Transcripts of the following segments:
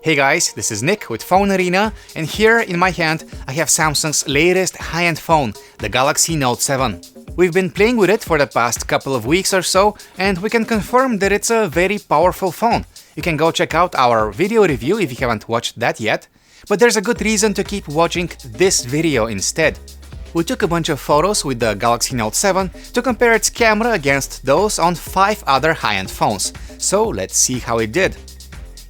Hey guys, this is Nick with PhoneArena, and here in my hand I have Samsung's latest high-end phone, the Galaxy Note 7. We've been playing with it for the past couple of weeks or so, and we can confirm that it's a very powerful phone. You can go check out our video review if you haven't watched that yet, but there's a good reason to keep watching this video instead. We took a bunch of photos with the Galaxy Note 7 to compare its camera against those on 5 other high-end phones, so let's see how it did.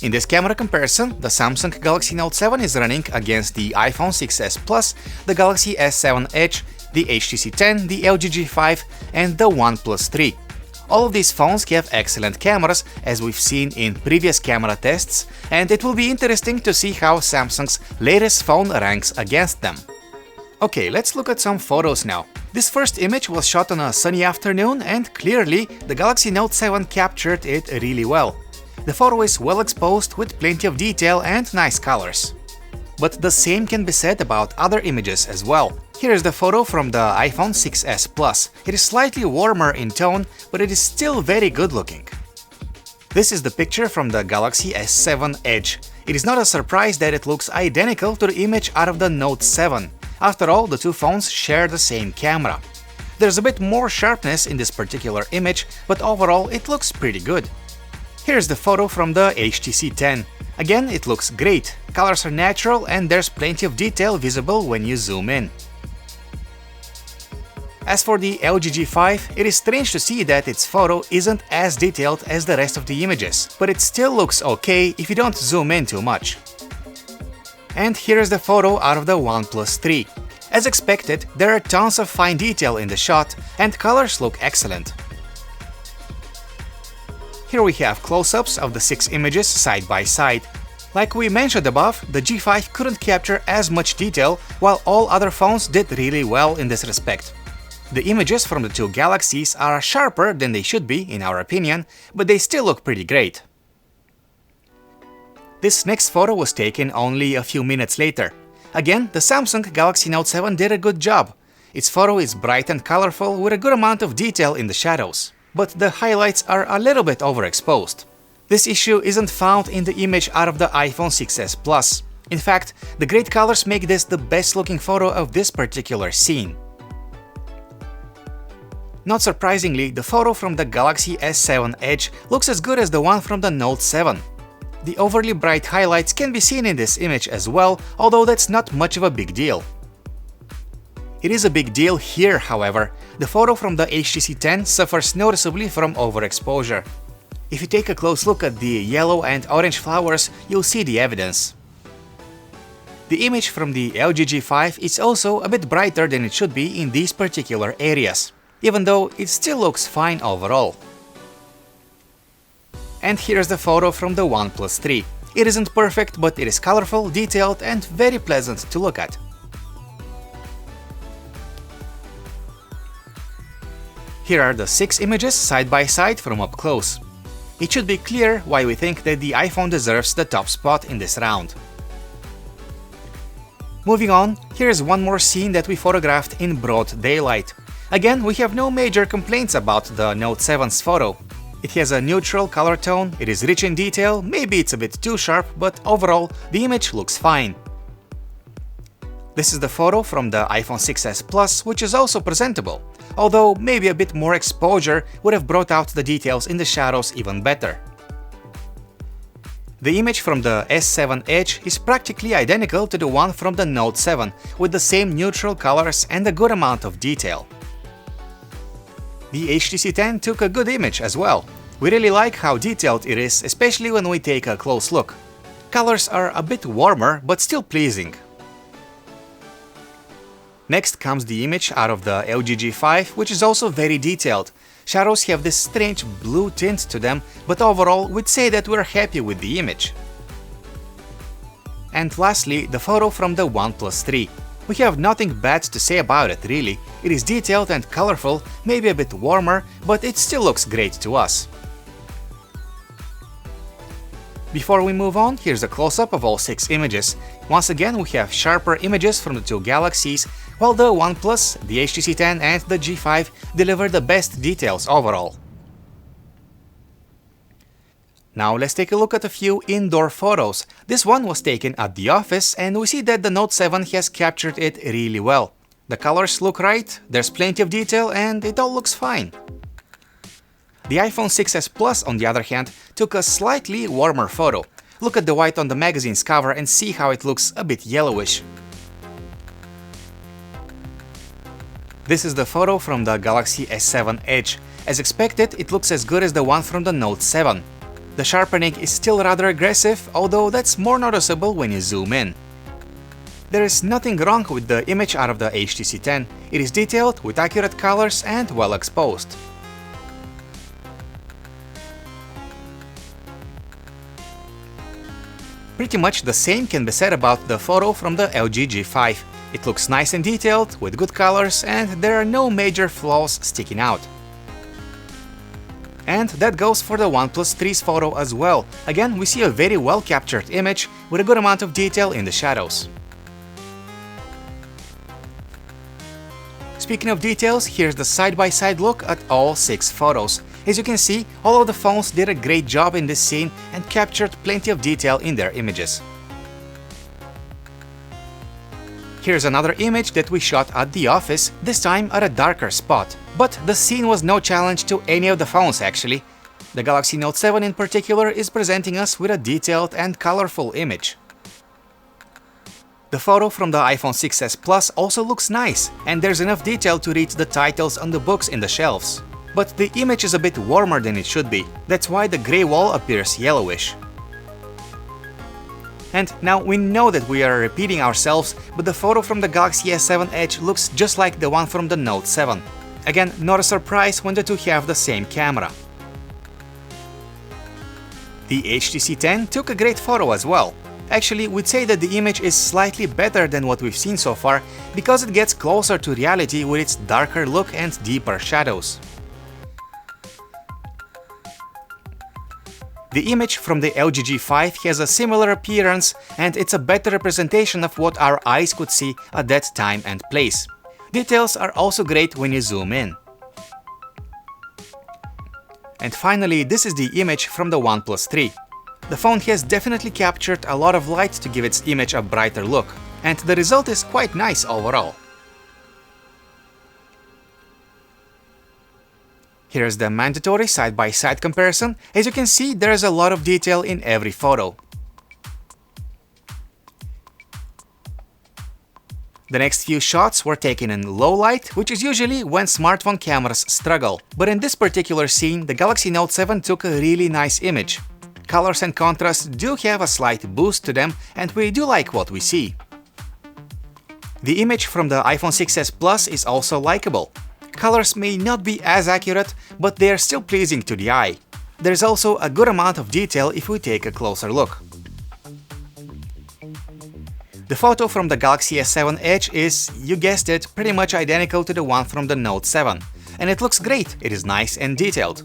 In this camera comparison, the Samsung Galaxy Note 7 is running against the iPhone 6s Plus, the Galaxy S7 Edge, the HTC 10, the LG G5 and the OnePlus 3. All of these phones have excellent cameras, as we've seen in previous camera tests, and it will be interesting to see how Samsung's latest phone ranks against them. Okay, let's look at some photos now. This first image was shot on a sunny afternoon, and clearly the Galaxy Note 7 captured it really well. The photo is well exposed with plenty of detail and nice colors. But the same can be said about other images as well. Here is the photo from the iPhone 6s Plus. It is slightly warmer in tone, but it is still very good looking. This is the picture from the Galaxy S7 Edge. It is not a surprise that it looks identical to the image out of the Note 7. After all, the two phones share the same camera. There's a bit more sharpness in this particular image, but overall it looks pretty good. Here's the photo from the HTC 10. Again, it looks great. Colors are natural and there's plenty of detail visible when you zoom in. As for the LG G5, it is strange to see that its photo isn't as detailed as the rest of the images, but it still looks okay if you don't zoom in too much. And here's the photo out of the OnePlus 3. As expected, there are tons of fine detail in the shot and colors look excellent. Here we have close-ups of the 6 images side by side. Like we mentioned above, the G5 couldn't capture as much detail, while all other phones did really well in this respect. The images from the two Galaxies are sharper than they should be, in our opinion, but they still look pretty great. This next photo was taken only a few minutes later. Again, the Samsung Galaxy Note 7 did a good job. Its photo is bright and colorful with a good amount of detail in the shadows, but the highlights are a little bit overexposed. This issue isn't found in the image out of the iPhone 6s Plus. In fact, the great colors make this the best looking photo of this particular scene. Not surprisingly, the photo from the Galaxy S7 Edge looks as good as the one from the Note 7. The overly bright highlights can be seen in this image as well, although that's not much of a big deal. It is a big deal here, however. The photo from the HTC 10 suffers noticeably from overexposure. If you take a close look at the yellow and orange flowers, you'll see the evidence. The image from the LG G5 is also a bit brighter than it should be in these particular areas, even though it still looks fine overall. And here's the photo from the OnePlus 3. It isn't perfect, but it is colorful, detailed and very pleasant to look at. Here are the 6 images side by side from up close. It should be clear why we think that the iPhone deserves the top spot in this round. Moving on, here's one more scene that we photographed in broad daylight. Again, we have no major complaints about the Note 7's photo. It has a neutral color tone, it is rich in detail, maybe it's a bit too sharp, but overall the image looks fine. This is the photo from the iPhone 6s Plus, which is also presentable, although maybe a bit more exposure would have brought out the details in the shadows even better. The image from the S7 Edge is practically identical to the one from the Note 7, with the same neutral colors and a good amount of detail. The HTC 10 took a good image as well. We really like how detailed it is, especially when we take a close look. Colors are a bit warmer, but still pleasing. Next comes the image out of the LG G5, which is also very detailed. Shadows have this strange blue tint to them, but overall we'd say that we're happy with the image. And lastly, the photo from the OnePlus 3. We have nothing bad to say about it really. It is detailed and colorful, maybe a bit warmer, but it still looks great to us. Before we move on, here's a close-up of all 6 images. Once again, we have sharper images from the two Galaxies, while the OnePlus, the HTC 10 and the G5 deliver the best details overall. Now let's take a look at a few indoor photos. This one was taken at the office and we see that the Note 7 has captured it really well. The colors look right, there's plenty of detail and it all looks fine. The iPhone 6s Plus, on the other hand, took a slightly warmer photo. Look at the white on the magazine's cover and see how it looks a bit yellowish. This is the photo from the Galaxy S7 Edge. As expected, it looks as good as the one from the Note 7. The sharpening is still rather aggressive, although that's more noticeable when you zoom in. There is nothing wrong with the image out of the HTC 10. It is detailed, with accurate colors and well exposed. Pretty much the same can be said about the photo from the LG G5. It looks nice and detailed, with good colors, and there are no major flaws sticking out. And that goes for the OnePlus 3's photo as well. Again, we see a very well captured image with a good amount of detail in the shadows. Speaking of details, here's the side-by-side look at all 6 photos. As you can see, all of the phones did a great job in this scene and captured plenty of detail in their images. Here's another image that we shot at the office, this time at a darker spot. But the scene was no challenge to any of the phones actually. The Galaxy Note 7 in particular is presenting us with a detailed and colorful image. The photo from the iPhone 6s Plus also looks nice, and there's enough detail to read the titles on the books in the shelves. But the image is a bit warmer than it should be, that's why the grey wall appears yellowish. And now we know that we are repeating ourselves, but the photo from the Galaxy S7 Edge looks just like the one from the Note 7. Again, not a surprise when the two have the same camera. The HTC 10 took a great photo as well. Actually, we'd say that the image is slightly better than what we've seen so far, because it gets closer to reality with its darker look and deeper shadows. The image from the LG G5 has a similar appearance, and it's a better representation of what our eyes could see at that time and place. Details are also great when you zoom in. And finally, this is the image from the OnePlus 3. The phone has definitely captured a lot of light to give its image a brighter look, and the result is quite nice overall. Here's the mandatory side-by-side comparison. As you can see, there's a lot of detail in every photo. The next few shots were taken in low light, which is usually when smartphone cameras struggle. But in this particular scene, the Galaxy Note 7 took a really nice image. Colors and contrast do have a slight boost to them, and we do like what we see. The image from the iPhone 6s Plus is also likable. Colors may not be as accurate, but they are still pleasing to the eye. There's also a good amount of detail if we take a closer look. The photo from the Galaxy S7 Edge is, you guessed it, pretty much identical to the one from the Note 7. And it looks great, it is nice and detailed.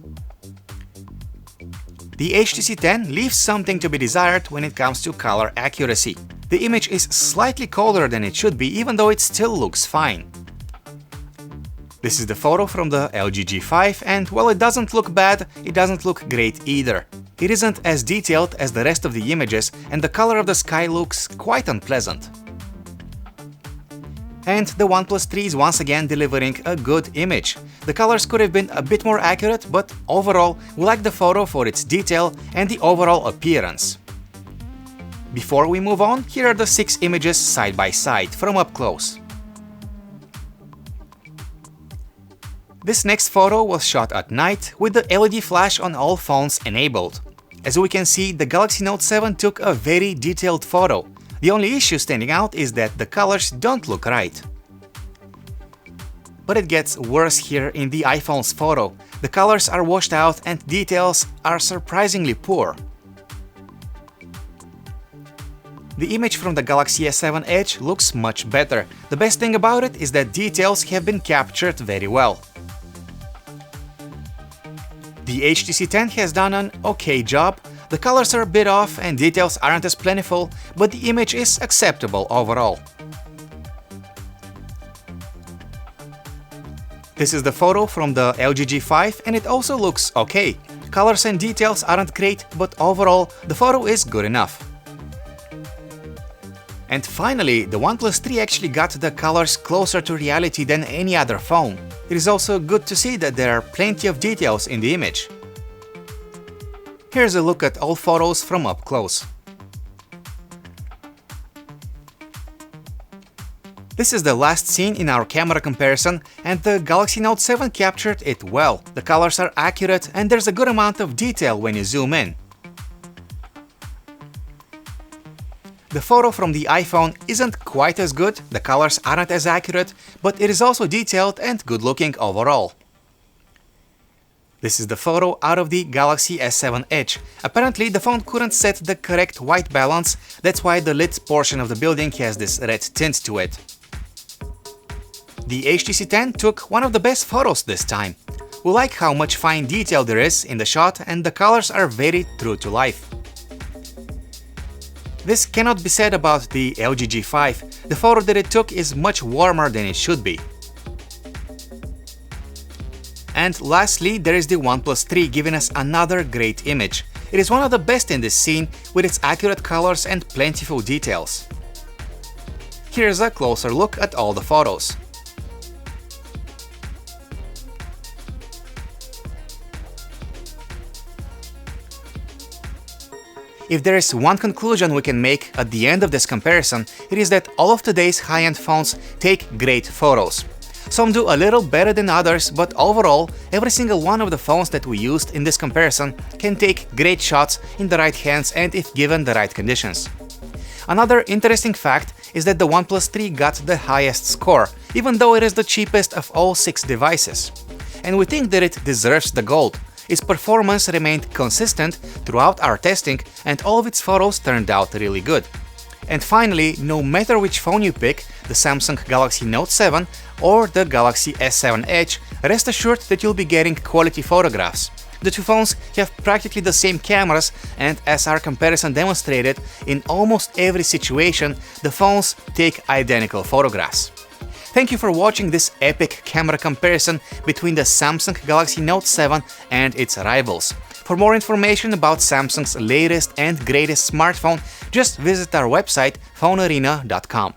The HTC 10 leaves something to be desired when it comes to color accuracy. The image is slightly colder than it should be, even though it still looks fine. This is the photo from the LG G5, and while it doesn't look bad, it doesn't look great either. It isn't as detailed as the rest of the images, and the color of the sky looks quite unpleasant. And the OnePlus 3 is once again delivering a good image. The colors could have been a bit more accurate, but overall, we like the photo for its detail and the overall appearance. Before we move on, here are the 6 images side by side, from up close. This next photo was shot at night, with the LED flash on all phones enabled. As we can see, the Galaxy Note 7 took a very detailed photo. The only issue standing out is that the colors don't look right. But it gets worse here in the iPhone's photo. The colors are washed out and details are surprisingly poor. The image from the Galaxy S7 Edge looks much better. The best thing about it is that details have been captured very well. The HTC 10 has done an okay job. The colors are a bit off and details aren't as plentiful, but the image is acceptable overall. This is the photo from the LG G5 and it also looks okay. Colors and details aren't great, but overall, the photo is good enough. And finally, the OnePlus 3 actually got the colors closer to reality than any other phone. It is also good to see that there are plenty of details in the image. Here's a look at all photos from up close. This is the last scene in our camera comparison, and the Galaxy Note 7 captured it well. The colors are accurate and there's a good amount of detail when you zoom in. The photo from the iPhone isn't quite as good, the colors aren't as accurate, but it is also detailed and good looking overall. This is the photo out of the Galaxy S7 Edge. Apparently the phone couldn't set the correct white balance, that's why the lid portion of the building has this red tint to it. The HTC 10 took one of the best photos this time. We like how much fine detail there is in the shot and the colors are very true to life. This cannot be said about the LG G5. The photo that it took is much warmer than it should be. And lastly, there is the OnePlus 3 giving us another great image. It is one of the best in this scene with its accurate colors and plentiful details. Here's a closer look at all the photos. If there is one conclusion we can make at the end of this comparison, it is that all of today's high-end phones take great photos. Some do a little better than others, but overall, every single one of the phones that we used in this comparison can take great shots in the right hands and if given the right conditions. Another interesting fact is that the OnePlus 3 got the highest score, even though it is the cheapest of all 6 devices. And we think that it deserves the gold. Its performance remained consistent throughout our testing and all of its photos turned out really good. And finally, no matter which phone you pick, the Samsung Galaxy Note 7 or the Galaxy S7 Edge, rest assured that you'll be getting quality photographs. The two phones have practically the same cameras and, as our comparison demonstrated, in almost every situation the phones take identical photographs. Thank you for watching this epic camera comparison between the Samsung Galaxy Note 7 and its rivals. For more information about Samsung's latest and greatest smartphone, just visit our website PhoneArena.com.